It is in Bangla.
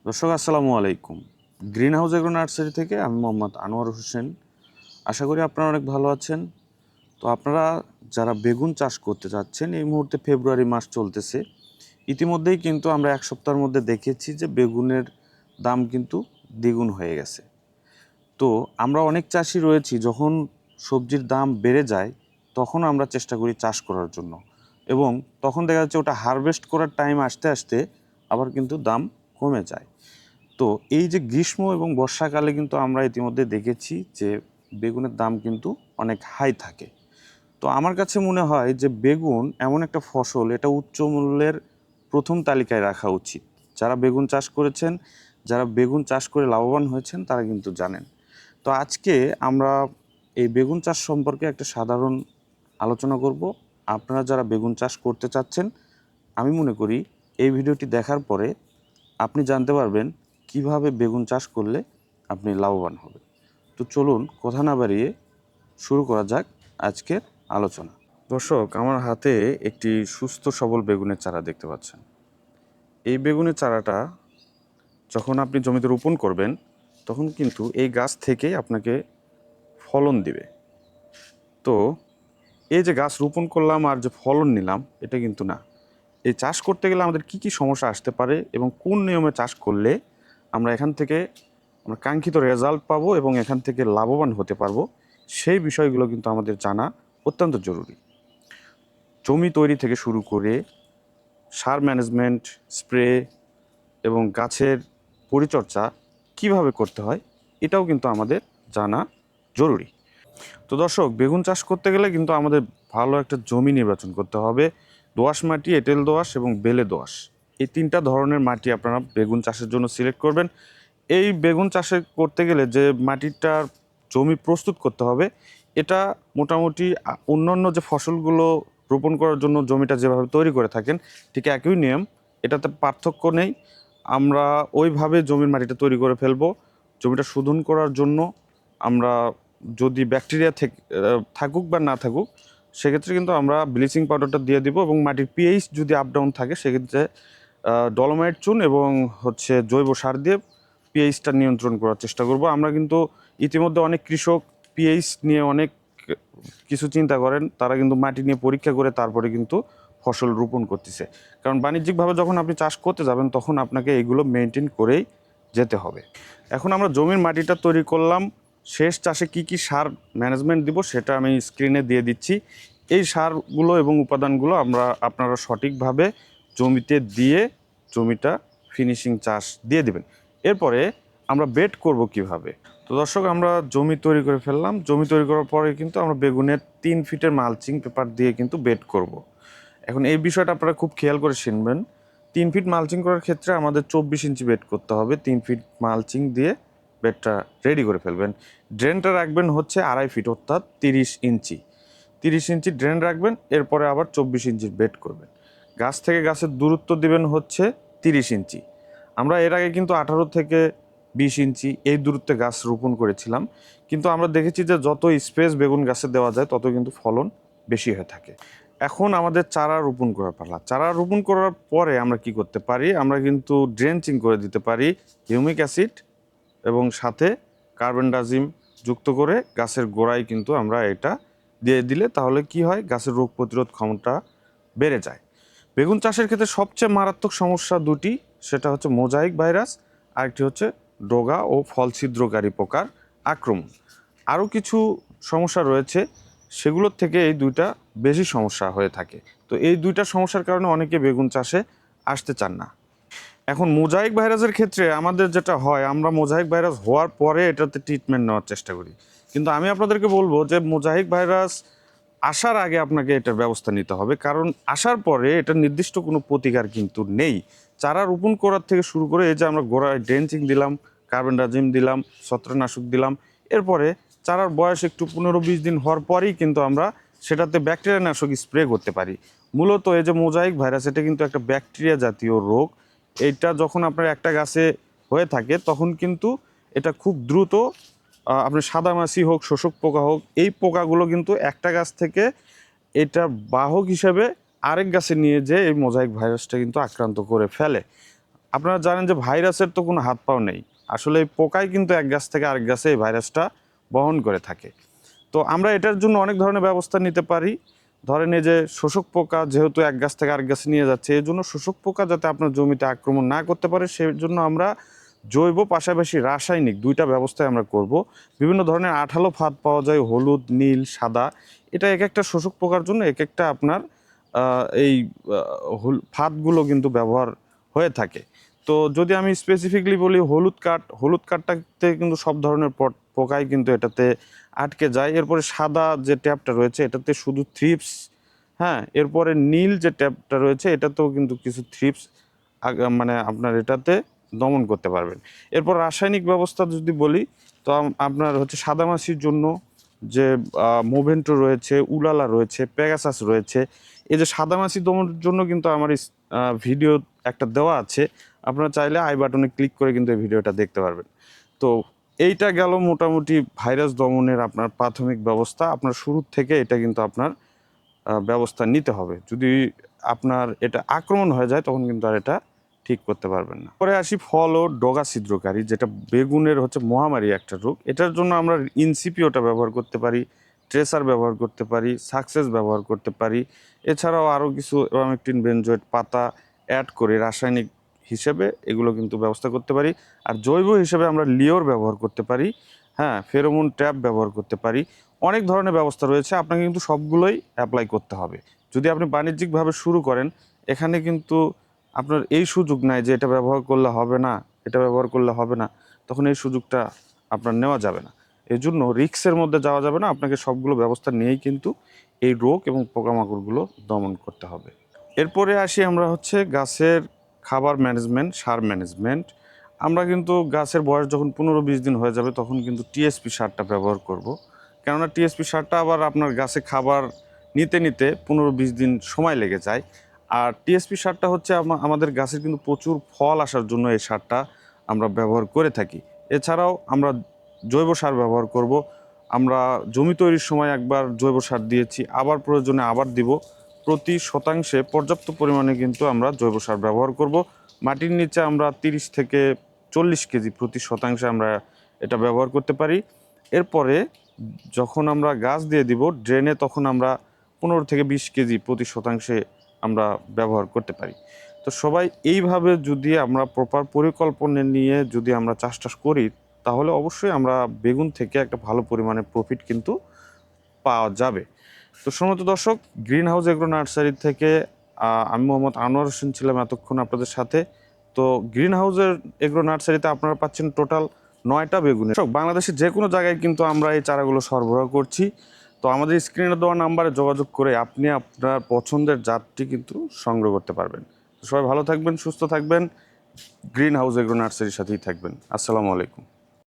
দর্শক আসসালামু আলাইকুম। গ্রিন হাউস এগ্রো নার্সারি থেকে আমি মোহাম্মদ আনোয়ার হোসেন। আশা করি আপনারা অনেক ভালো আছেন। তো আপনারা যারা বেগুন চাষ করতে যাচ্ছেন, এই মুহূর্তে ফেব্রুয়ারি মাস চলতেছে। ইতিমধ্যেই কিন্তু আমরা এক সপ্তাহের মধ্যে দেখেছি যে বেগুনের দাম কিন্তু দ্বিগুণ হয়ে গেছে। তো আমরা অনেক চাষি রয়েছি, যখন সবজির দাম বেড়ে যায় তখন আমরা চেষ্টা করি চাষ করার জন্য, এবং তখন দেখা যাচ্ছে ওটা হারভেস্ট করার টাইম আসতে আসতে আবার কিন্তু দাম কমে যায়। তো এই যে গ্রীষ্ম এবং বর্ষাকালে কিন্তু আমরা ইতিমধ্যে দেখেছি যে বেগুনের দাম কিন্তু অনেক হাই থাকে। তো আমার কাছে মনে হয় যে বেগুন এমন একটা ফসল, এটা উচ্চ মূল্যের প্রথম তালিকায় রাখা উচিত। যারা বেগুন চাষ করেছেন, যারা বেগুন চাষ করে লাভবান হয়েছেন, তারা কিন্তু জানেন। তো আজকে আমরা এই বেগুন চাষ সম্পর্কে একটা সাধারণ আলোচনা করব। আপনারা যারা বেগুন চাষ করতে চাচ্ছেন, আমি মনে করি এই ভিডিওটি দেখার পরে আপনি জানতে পারবেন কিভাবে বেগুন চাষ করলে আপনি লাভবান হবেন। তো চলুন কথা না বাড়িয়ে শুরু করা যাক আজকের আলোচনা। দর্শক, আমার হাতে একটি সুস্থ সবল বেগুনের চারা দেখতে পাচ্ছেন। এই বেগুনের চারাটা যখন আপনি জমিতে রোপণ করবেন, তখন কিন্তু এই গাছ থেকেই আপনাকে ফলন দিবে। তো এই যে গাছ রোপণ করলাম আর যে ফলন নিলাম, এটা কিন্তু না। এই চাষ করতে গেলে আমাদের কি কি সমস্যা আসতে পারে এবং কোন নিয়মে চাষ করলে আমরা এখান থেকে আমরা কাঙ্ক্ষিত রেজাল্ট পাবো এবং এখান থেকে লাভবান হতে পারবো, সেই বিষয়গুলো কিন্তু আমাদের জানা অত্যন্ত জরুরি। জমি তৈরি থেকে শুরু করে সার ম্যানেজমেন্ট, স্প্রে এবং গাছের পরিচর্যা কিভাবে করতে হয়, এটাও কিন্তু আমাদের জানা জরুরি। তো দর্শক, বেগুন চাষ করতে গেলে কিন্তু আমাদের ভালো একটা জমি নির্বাচন করতে হবে। দোআঁশ মাটি, এঁটেল দোআঁশ এবং বেলে দোআঁশ, এই তিনটা ধরনের মাটি আপনারা বেগুন চাষের জন্য সিলেক্ট করবেন। এই বেগুন চাষে করতে গেলে যে মাটিটার জমি প্রস্তুত করতে হবে, এটা মোটামুটি অন্যান্য যে ফসলগুলো রোপণ করার জন্য জমিটা যেভাবে তৈরি করে থাকেন, ঠিক একই নিয়ম, এটাতে পার্থক্য নেই। আমরা ওইভাবে জমির মাটিটা তৈরি করে ফেলবো। জমিটা শোধন করার জন্য আমরা যদি ব্যাকটেরিয়া থাকুক বা না থাকুক, সেক্ষেত্রে কিন্তু আমরা ব্লিচিং পাউডারটা দিয়ে দিব, এবং মাটির পিএইচ যদি আপ ডাউন থাকে সেক্ষেত্রে ডলোমাইট চুন এবং জৈব সার দিয়ে পিএইচটা নিয়ন্ত্রণ করার চেষ্টা করব। আমরা কিন্তু ইতিমধ্যে অনেক কৃষক পিএইচ নিয়ে অনেক কিছু চিন্তা করেন, তারা কিন্তু মাটি নিয়ে পরীক্ষা করে তারপরে কিন্তু ফসল রোপণ করতেছে। কারণ বাণিজ্যিকভাবে যখন আপনি চাষ করতে যাবেন, তখন আপনাকে এগুলো মেনটেন করেই যেতে হবে। এখন আমরা জমির মাটিটা তৈরি করলাম, শেষ চাষে কি কি সার ম্যানেজমেন্ট দিব সেটা আমি স্ক্রিনে দিয়ে দিচ্ছি। এই সারগুলো এবং উপাদানগুলো আপনারা সঠিকভাবে জমিতে দিয়ে জমিটা ফিনিশিং চাষ দিয়ে দিবেন। এরপরে আমরা বেড করব কিভাবে। তো দর্শক, আমরা জমি তৈরি করে ফেললাম। জমি তৈরি করার পরে কিন্তু আমরা বেগুনের 3 ফিটের মালচিং পেপার দিয়ে কিন্তু বেড করব। এখন এই বিষয়টা আপনারা খুব খেয়াল করে শুনবেন। 3 ফিট মালচিং করার ক্ষেত্রে আমাদের 24 ইঞ্চি বেড করতে হবে। 3 ফিট মালচিং দিয়ে বেডটা রেডি করে ফেলবেন। ড্রেনটা রাখবেন 2.5 ফিট, অর্থাৎ 30 ইঞ্চি। 30 ইঞ্চি ড্রেন রাখবেন, এরপরে আবার 24 ইঞ্চির বেড করবেন। গাছ থেকে গাছের দূরত্ব দিবেন 30 ইঞ্চি। আমরা এর আগে কিন্তু 18 থেকে 20 ইঞ্চি এই দূরত্বে গাছ রোপণ করেছিলাম, কিন্তু আমরা দেখেছি যে যত স্পেস বেগুন গাছে দেওয়া যায় তত কিন্তু ফলন বেশি হয়ে থাকে। এখন আমাদের চারা রোপণ করার পালা। চারা রোপণ করার পরে আমরা কি করতে পারি, আমরা কিন্তু ড্রেঞ্চিং করে দিতে পারি হিউমিক অ্যাসিড এবং সাথে কার্বনডাজিম যুক্ত করে গাছের গোড়ায় কিন্তু আমরা এটা দিয়ে দিলে তাহলে কি হয়, গাছের রোগ প্রতিরোধ ক্ষমতা বেড়ে যায়। বেগুন চাষের ক্ষেত্রে সবচেয়ে মারাত্মক সমস্যা দুটি, সেটা হচ্ছে মোজাইক ভাইরাস, আরেকটি হচ্ছে ডগা ও ফল ছিদ্রকারী পোকার আক্রমণ। আরও কিছু সমস্যা রয়েছে, সেগুলোর থেকে এই দুইটা বেশি সমস্যা হয়ে থাকে। তো এই দুইটা সমস্যার কারণে অনেকে বেগুন চাষে আসতে চান না। এখন মোজাইক ভাইরাসের ক্ষেত্রে আমাদের যেটা হয়, আমরা মোজাইক ভাইরাস হওয়ার পরে এটাতে ট্রিটমেন্ট নেওয়ার চেষ্টা করি, কিন্তু আমি আপনাদেরকে বলবো যে মোজাইক ভাইরাস আসার আগে আপনাকে এটার ব্যবস্থা নিতে হবে, কারণ আসার পরে এটা নির্দিষ্ট কোনো প্রতিকার কিন্তু নেই। চারা রোপণ করার থেকে শুরু করে এই যে আমরা গোড়ায় ড্রেঞ্চিং দিলাম, কার্বনডাজিম দিলাম, ছত্রাকনাশক দিলাম, এরপরে চারার বয়স একটু 15-20 দিন হওয়ার পরেই কিন্তু আমরা সেটাতে ব্যাকটেরিয়া নাশক স্প্রে করতে পারি। মূলত এই যে মোজাইক ভাইরাস, এটা কিন্তু একটা ব্যাকটেরিয়া জাতীয় রোগ। এইটা যখন আপনার একটা গাছে হয়ে থাকে তখন কিন্তু এটা খুব দ্রুত আপনার সাদামাছি হোক, শোষক পোকা হোক, এই পোকাগুলো কিন্তু একটা গাছ থেকে এটা বাহক হিসেবে আরেক গাছে নিয়ে যেয়ে এই মোজাইক ভাইরাসটা কিন্তু আক্রান্ত করে ফেলে। আপনারা জানেন যে ভাইরাসের তো কোনো হাত পাও নেই, আসলে এই পোকাই কিন্তু এক গাছ থেকে আরেক গাছে এই ভাইরাসটা বহন করে থাকে। তো আমরা এটার জন্য অনেক ধরনের ব্যবস্থা নিতে পারি। ধরেন এই যে শোষক পোকা যেহেতু এক গাছ থেকে আরেক গাছে নিয়ে যাচ্ছে, এই জন্য শোষক পোকা যাতে আপনার জমিতে আক্রমণ না করতে পারে সেই জন্য আমরা জৈব পাশাপাশি রাসায়নিক দুইটা ব্যবস্থায় আমরা করব। বিভিন্ন ধরনের আঠালো ফাঁদ পাওয়া যায়, হলুদ, নীল, সাদা। এটা এক একটা শোষক পোকার জন্য এক একটা আপনার এই ফাঁদগুলো কিন্তু ব্যবহার হয়ে থাকে। তো যদি আমি স্পেসিফিকলি বলি হলুদ কাঠটাতে কিন্তু সব ধরনের পোকাই কিন্তু এটাতে আটকে যায়। এরপরে সাদা যে ট্যাপটা রয়েছে এটাতে শুধু থ্রিপস, হ্যাঁ। এরপরে নীল যে ট্যাপটা রয়েছে এটাতেও কিন্তু কিছু থ্রিপস মানে আপনার এটাতে দমন করতে পারবেন। এরপর রাসায়নিক ব্যবস্থা যদি বলি তো আপনার হচ্ছে সাদামাছির জন্য যে মোভেন্টো রয়েছে, উলালা রয়েছে, পেগাসাস রয়েছে। এই যে সাদামাছি দমনের জন্য কিন্তু আমার ভিডিও একটা দেওয়া আছে, আপনারা চাইলে আই বাটনে ক্লিক করে কিন্তু এই ভিডিওটা দেখতে পারবেন। তো এইটা গেল মোটামুটি ভাইরাস দমনের আপনার প্রাথমিক ব্যবস্থা। আপনার শুরুর থেকে এটা কিন্তু আপনার ব্যবস্থা নিতে হবে। যদি আপনার এটা আক্রমণ হয়ে যায় তখন কিন্তু আর এটা ঠিক করতে পারবেন না। পরে আসি ফল ও ডগা ছিদ্রকারী, যেটা বেগুনের হচ্ছে মহামারী একটা রোগ। এটার জন্য আমরা ইনসিপিওটা ব্যবহার করতে পারি, ট্রেসার ব্যবহার করতে পারি, সাকসেস ব্যবহার করতে পারি। এছাড়াও আরও কিছু এভামেকটিন বেনজয়েড পাতা অ্যাড করে রাসায়নিক হিসেবে এগুলো কিন্তু ব্যবস্থা করতে পারি। আর জৈব হিসেবে আমরা লিওর ব্যবহার করতে পারি, হ্যাঁ, ফেরোমন ট্র্যাপ ব্যবহার করতে পারি। অনেক ধরনের ব্যবস্থা রয়েছে, আপনাকে কিন্তু সবগুলোই অ্যাপ্লাই করতে হবে। যদি আপনি বাণিজ্যিকভাবে শুরু করেন, এখানে কিন্তু আপনার এই সুযোগ নাই যে এটা ব্যবহার করলে হবে না, এটা ব্যবহার করলে হবে না, তখন এই সুযোগটা আপনার নেওয়া যাবে না। এই জন্য রিস্কের মধ্যে যাওয়া যাবে না, আপনাকে সবগুলো ব্যবস্থা নিয়েই কিন্তু এই রোগ এবং পোকামাকড়গুলো দমন করতে হবে। এরপরে আসি আমরা হচ্ছে গাছের খাবার ম্যানেজমেন্ট, সার ম্যানেজমেন্ট। আমরা কিন্তু গাছের বয়স যখন 15-20 দিন হয়ে যাবে তখন কিন্তু টিএসপি সারটা ব্যবহার করব। কেননা টিএসপি সারটা আবার আপনার গাছে খাবার নিতে নিতে 15-20 দিন সময় লেগে যায়। আর টিএসপি সারটা হচ্ছে আমাদের গাছের কিন্তু প্রচুর ফল আসার জন্য এই সারটা আমরা ব্যবহার করে থাকি। এছাড়াও আমরা জৈব সার ব্যবহার করব। আমরা জমি তৈরির সময় একবার জৈব সার দিয়েছি, আবার প্রয়োজনে আবার দিব। প্রতি শতাংশে পর্যাপ্ত পরিমাণে কিন্তু আমরা জৈব সার ব্যবহার করব। মাটির নিচে আমরা 30 থেকে 40 কেজি প্রতি শতাংশে আমরা এটা ব্যবহার করতে পারি। এরপরে যখন আমরা গাছ দিয়ে দিব ড্রেনে, তখন আমরা 15 থেকে 20 কেজি প্রতি শতাংশে আমরা ব্যবহার করতে পারি। তো সবাই এইভাবে যদি আমরা প্রপার পরিকল্পনা নিয়ে যদি আমরা চাষটাস করি তাহলে অবশ্যই আমরা বেগুন থেকে একটা ভালো পরিমাণে প্রফিট কিন্তু পাওয়া যাবে। তো সম্মানিত দর্শক, গ্রিন হাউস এগ্রো নার্সারি থেকে আমি মোহাম্মদ আনোয়ার হোসেন ছিলাম এতক্ষণ আপনাদের সাথে। তো গ্রিন হাউসের এগ্রো নার্সারিতে আপনারা পাচ্ছেন টোটাল 9টা বেগুন। বাংলাদেশের যে কোনো জায়গায় কিন্তু আমরা এই চারাগুলো সরবরাহ করছি। তো আমাদের স্ক্রিনে দেওয়া নাম্বারে যোগাযোগ করে আপনি আপনার পছন্দের জাতটি কিন্তু সংগ্রহ করতে পারবেন। সবাই ভালো থাকবেন, সুস্থ থাকবেন, গ্রিন হাউস এগ্রো নার্সারির সাথেই থাকবেন। আসসালামু আলাইকুম।